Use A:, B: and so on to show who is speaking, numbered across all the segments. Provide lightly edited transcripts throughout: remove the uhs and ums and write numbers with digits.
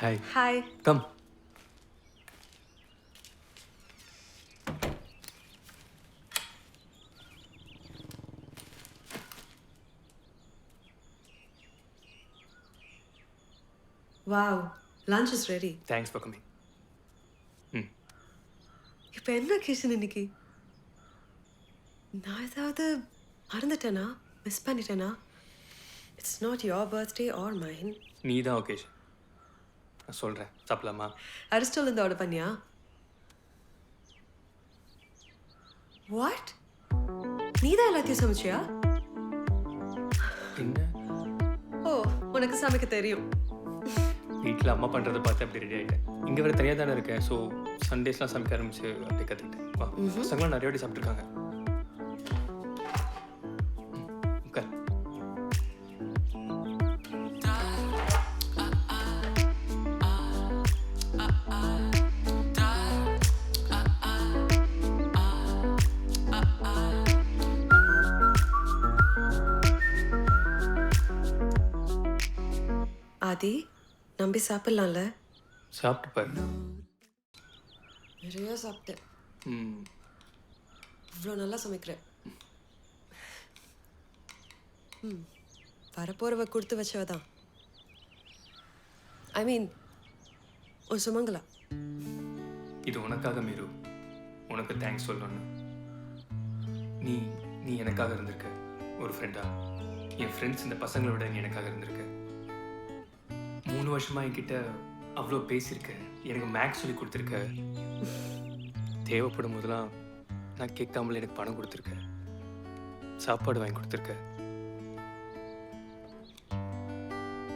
A: Hi.
B: Hi.
A: Come.
B: Wow, lunch is ready.
A: Thanks for coming.
B: இப்போ என்ன கிஷன் இன்னைக்கு? நான் ஏதாவது மறந்துட்டேனா? மிஸ் பண்ணிட்டேனா? It's not your birthday or mine.
A: நீ தான் ஒகேஷன். நான் சொல்கிறேன் சாப்பிடலாமா?
B: அரிஸ்டால் இருந்து ஆர்டர் பண்ணியா? What? நீ தான் எல்லாத்தையும் சமைச்சியா?
A: என்ன
B: ஓ, உனக்கு சமைக்க தெரியும்.
A: வீட்டில் அம்மா பண்ணுறதை பார்த்து அப்படி ரெடி ஆகிட்டேன். இங்கே வேறு தனியாக தானே இருக்கேன். ஸோ சண்டேஸ்லாம் சமைக்க ஆரம்பிச்சு அப்படியே கற்றுக்கிட்டேன். வா பசங்களாம் நிறைய வாட்டி சாப்பிட்ருக்காங்க. உட்கார்.
B: ஆதி, நம்பி சாப்பிடலாம்ல?
A: சாப்பிட்டு பாரு.
B: நிறைய சாப்பிட்டேன்.
A: ம்
B: இவ்வளோ நல்லா சமைக்கிறேன். வரப்போறவ கொடுத்து வச்சவ தான். ஐ மீன் ஒரு சுமங்கலா.
A: இது உனக்காக மீரு. உனக்கு தேங்க்ஸ் சொல்லணும்னு. நீ நீ எனக்காக இருந்திருக்க ஒரு ஃப்ரெண்டா. என் ஃப்ரெண்ட்ஸ் இந்த பசங்களை விட நீ எனக்காக இருந்திருக்க. 3 வருஷமா என்கிட்ட அவ்வளோ பேசியிருக்க. எனக்கு மேக்ஸ் சொல்லி கொடுத்துருக்க. தேவைப்படும் போதெல்லாம் நான் கேட்காமல எனக்கு பணம் கொடுத்துருக்க. சாப்பாடு வாங்கி கொடுத்துருக்க.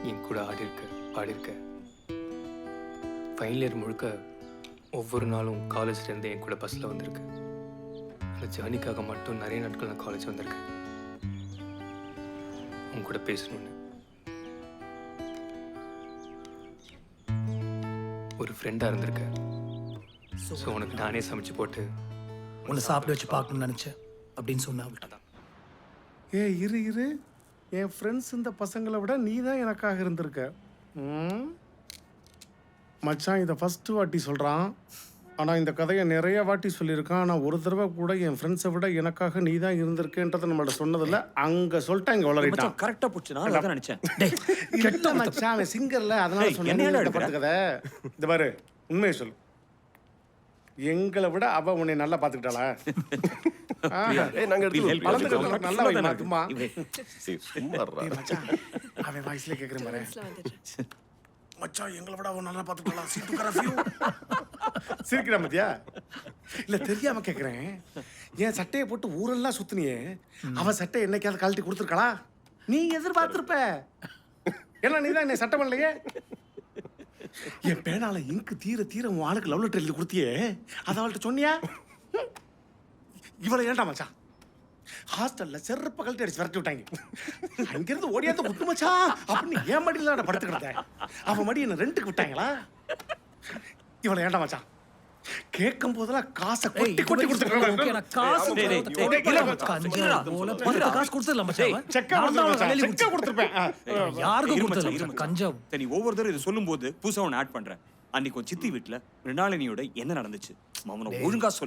A: என் கூட ஆடிருக்க பாடிருக்க. ஃபைனல் இயர் முழுக்க ஒவ்வொரு நாளும் காலேஜ்லேருந்து என் கூட பஸ்ஸில் வந்திருக்கு. அந்த ஜேர்னிக்காக மட்டும் நிறைய நாட்கள் நான் காலேஜ் வந்திருக்கேன். உன் கூட பேசணும்னு. ஒரு ஃப்ரெண்டாக இருந்திருக்க. ஸோ உனக்கு நானே சமைச்சு போட்டு
C: உன்னை சாப்பிட வச்சு பார்க்கணும்னு நினச்சேன் அப்படின்னு சொன்னா அவள்கிட்ட தான்.
D: இரு என் ஃப்ரெண்ட்ஸ் இந்த பசங்களை விட நீ தான் எனக்காக இருந்திருக்க. மச்சான் இதை ஃபஸ்ட்டு வாட்டி சொல்கிறான். ஆனால் இந்த கதையை நிறைய வாட்டி சொல்லியிருக்கான். ஆனால் ஒரு தடவை கூட என் ஃப்ரெண்ட்ஸை விட எனக்காக நீ தான் இருந்திருக்கேன்றதை நம்மள்ட்ட சொன்னதில்ல. அங்கே சொல்லிட்டான், இங்கே வளரிட்டான்.
E: கரெக்டாக போச்சு. நான் அதான் நினச்சேன்.
D: கெட்ட மச்சான், அவன் சிங்கர்ல, அதனால சொன்னேன். கதை இந்த பாரு, உண்மையை சொல்லு. எங்களை விட அவ உன்னை நல்லா பாத்துக்கிட்டாளா? அவன் வாய்ஸ்ல கேக்குற மாதிரி மச்சான் எங்களை விட அவன் நல்லா பாத்துக்கிட்டாளா? சிரிக்கிறா மத்தியா? இல்ல தெரியாம கேக்குறேன். என் சட்டையை போட்டு ஊரெல்லாம் சுத்தினியே, அவ சட்டை என்னைக்காவது கழட்டி கொடுத்துருக்காளா? நீ எதிர்பார்த்திருப்ப. ஏன்னா நீ தான் என்னை சட்டை பண்ணலையே. என் பேனால இங்கு தீர தீர உன் ஆளுக்கு லவ் லெட்டர் எழுதி கொடுத்தியே, அதை அவள்கிட்ட சொன்னியா? இவளை ஏன்டா மச்சான் ஹாஸ்டல்ல செருப்ப கழட்டி அடிச்சு விரட்டி விட்டாங்க. அங்கிருந்து ஓடியாத குட்டு மச்சா அப்படின்னு என் மடியில படுத்து கிடந்தேன். அவன் மடி என்ன ரெண்டுக்கு விட்டாங்களா? இவளை ஏன்டா மச்சான் கேட்கும் போதெல்லாம் காசை கொட்டி கொட்டி கொடுத்துருக்காங்க.
E: ஒவ்வொரு தடவை இதை சொல்லும் போது புதுசா ஒன்று ஆட் பண்றேன். அன்னைக்கு சித்தி வீட்டுல மிருணாளினியோட என்ன நடந்துச்சு அவனை ஒழுங்கா சொல்லு.